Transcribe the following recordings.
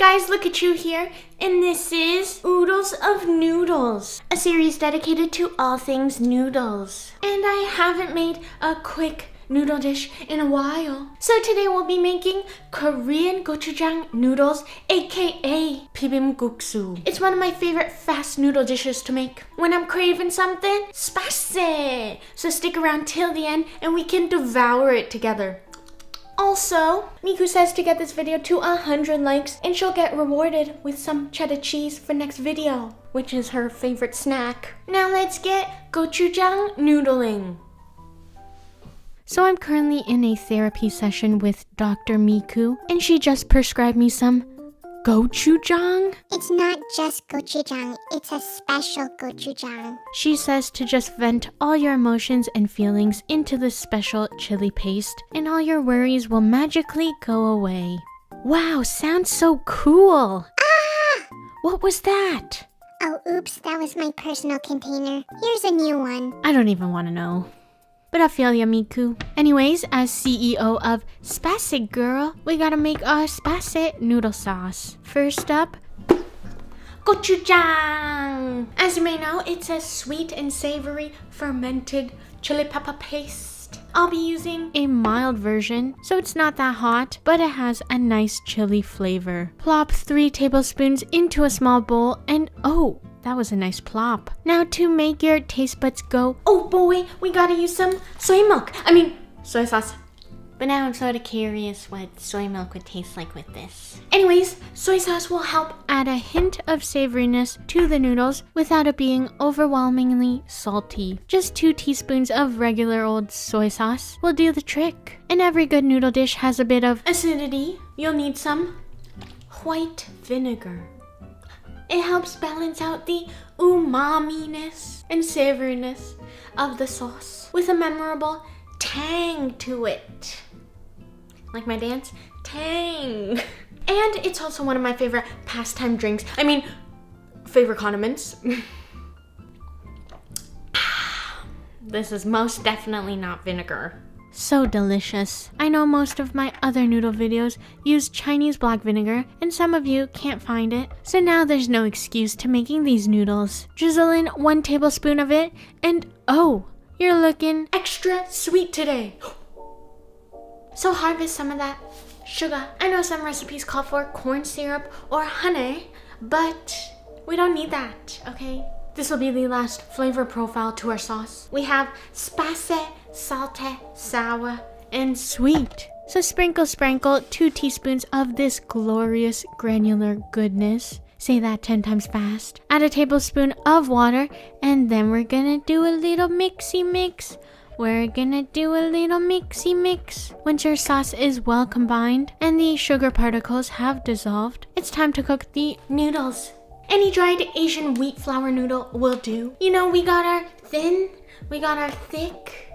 guys, LookCatchu here, and this is Oodles of Noodles, a series dedicated to all things noodles. And I haven't made a quick noodle dish in a while. So today we'll be making Korean Gochujang Noodles, aka Bibim-Guksu. It's one of my favorite fast noodle dishes to make when I'm craving something spicy. So stick around till the end and we can devour it together. Also, Miku says to get this video to 100 likes and she'll get rewarded with some cheddar cheese for next video, which is her favorite snack. Now let's get gochujang noodling. So I'm currently in a therapy session with Dr. Miku, and she just prescribed me some gochujang. It's not just gochujang, it's a special gochujang. She says to just vent all your emotions and feelings into this special chili paste, and all your worries will magically go away. Wow, sounds so cool. Ah! What was that? Oh, oops, that was my personal container. Here's a new one. I don't even want to know. But I feel ya, Miku. Anyways, as CEO of Spastic Girl, we gotta make our spastic noodle sauce. First up, gochujang. As you may know, it's a sweet and savory fermented chili pepper paste. I'll be using a mild version, so it's not that hot, but it has a nice chili flavor. Plop 3 tablespoons into a small bowl and that was a nice plop. Now to make your taste buds go, oh boy, we gotta use some soy sauce. But now I'm sort of curious what soy milk would taste like with this. Anyways, soy sauce will help add a hint of savoriness to the noodles without it being overwhelmingly salty. Just 2 teaspoons of regular old soy sauce will do the trick. And every good noodle dish has a bit of acidity. You'll need some white vinegar. It helps balance out the umami-ness and savoriness of the sauce with a memorable tang to it. Like my dance, tang. And it's also one of my favorite pastime drinks. Favorite condiments. This is most definitely not vinegar. So delicious. I know most of my other noodle videos use Chinese black vinegar, and some of you can't find it. So now there's no excuse to making these noodles. Drizzle in 1 tablespoon of it, and you're looking extra sweet today. So harvest some of that sugar. I know some recipes call for corn syrup or honey, but we don't need that, okay? This will be the last flavor profile to our sauce. We have spicy, salty, sour, and sweet. So sprinkle 2 teaspoons of this glorious granular goodness. Say that 10 times fast. Add a tablespoon of water, and then we're gonna do a little mixy mix. Once your sauce is well combined and the sugar particles have dissolved, it's time to cook the noodles. Any dried Asian wheat flour noodle will do. You know, we got our thin, we got our thick,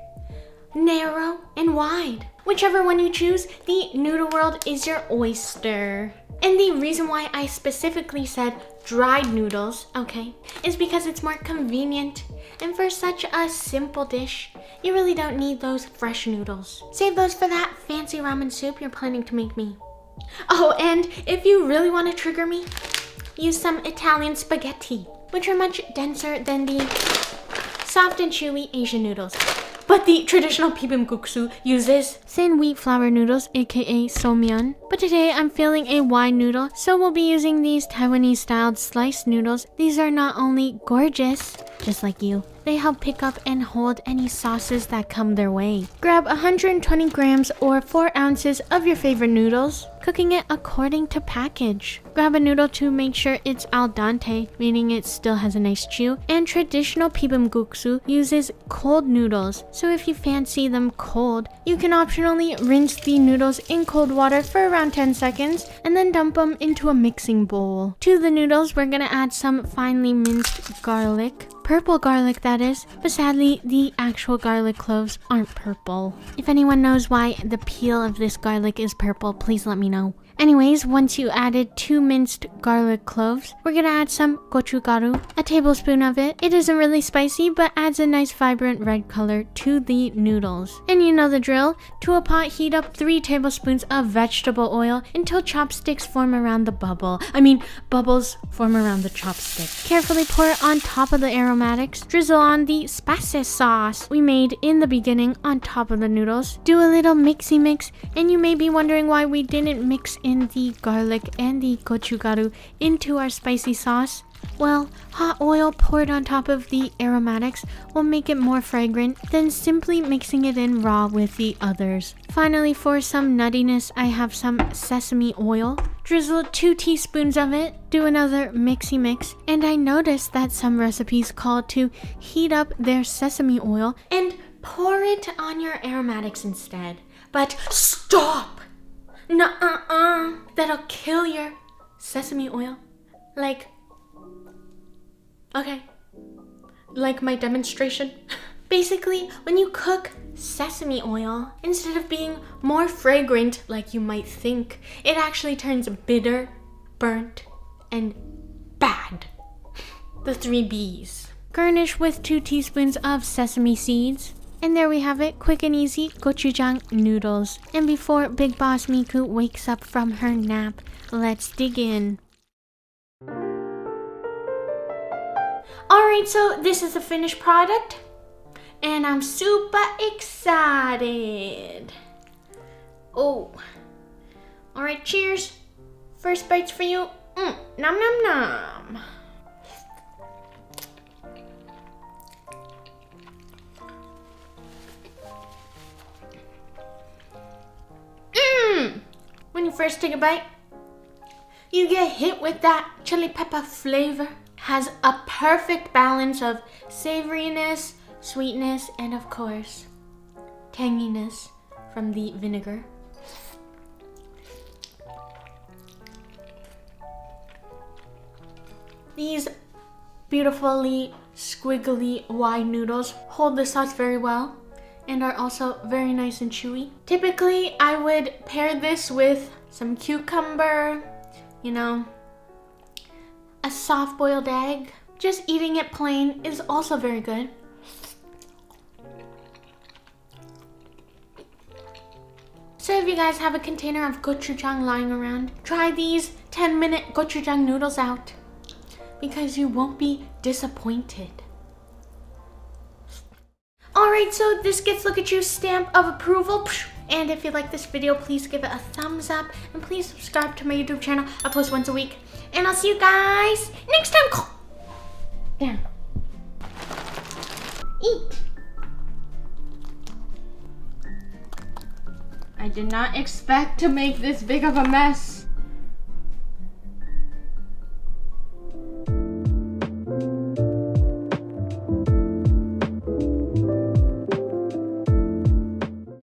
narrow, and wide. Whichever one you choose, the noodle world is your oyster. And the reason why I specifically said dried noodles, is because it's more convenient. And for such a simple dish, you really don't need those fresh noodles. Save those for that fancy ramen soup you're planning to make me. Oh, and if you really want to trigger me, use some Italian spaghetti, which are much denser than the soft and chewy Asian noodles. But the traditional Bibim-Guksu uses thin wheat flour noodles, aka somyeon. But today I'm feeling a wide noodle, so we'll be using these Taiwanese-styled sliced noodles. These are not only gorgeous, just like you, they help pick up and hold any sauces that come their way. Grab 120 grams or 4 ounces of your favorite noodles, cooking it according to package. Grab a noodle to make sure it's al dente, meaning it still has a nice chew, and traditional Bibim-Guksu uses cold noodles, so if you fancy them cold, you can optionally rinse the noodles in cold water for around 10 seconds and then dump them into a mixing bowl. To the noodles, we're gonna add some finely minced garlic. Purple garlic, that is, but sadly, the actual garlic cloves aren't purple. If anyone knows why the peel of this garlic is purple, please let me know. Anyways, once you added 2 minced garlic cloves, we're gonna add some gochugaru, a tablespoon of it. It isn't really spicy, but adds a nice vibrant red color to the noodles. And you know the drill. To a pot, heat up 3 tablespoons of vegetable oil until chopsticks form around the bubbles form around the chopstick. Carefully pour it on top of the aromatics. Drizzle on the spicy sauce we made in the beginning on top of the noodles. Do a little mixy mix, and you may be wondering why we didn't mix in the garlic and the gochugaru into our spicy sauce. Well, hot oil poured on top of the aromatics will make it more fragrant than simply mixing it in raw with the others. Finally, for some nuttiness, I have some sesame oil. Drizzle 2 teaspoons of it, do another mixy mix, and I noticed that some recipes call to heat up their sesame oil and pour it on your aromatics instead. But stop! Nuh-uh-uh. That'll kill your sesame oil. Okay. Like my demonstration. Basically, when you cook sesame oil, instead of being more fragrant like you might think, it actually turns bitter, burnt, and bad. The 3 B's. Garnish with 2 teaspoons of sesame seeds. And there we have it, quick and easy gochujang noodles. And before Big Boss Miku wakes up from her nap, let's dig in. Alright, so this is the finished product. And I'm super excited. Oh. Alright, cheers. First bites for you. Nom nom nom. When you first take a bite, you get hit with that chili pepper flavor. Has a perfect balance of savoriness, sweetness, and of course, tanginess from the vinegar. These beautifully squiggly wide noodles hold the sauce very well and are also very nice and chewy. Typically, I would pair this with some cucumber, a soft-boiled egg. Just eating it plain is also very good. So if you guys have a container of gochujang lying around, try these 10-minute gochujang noodles out because you won't be disappointed. Alright, so this gets LookCatchu's stamp of approval. And if you like this video, please give it a thumbs up. And please subscribe to my YouTube channel. I post once a week. And I'll see you guys next time. Down. Eat. I did not expect to make this big of a mess.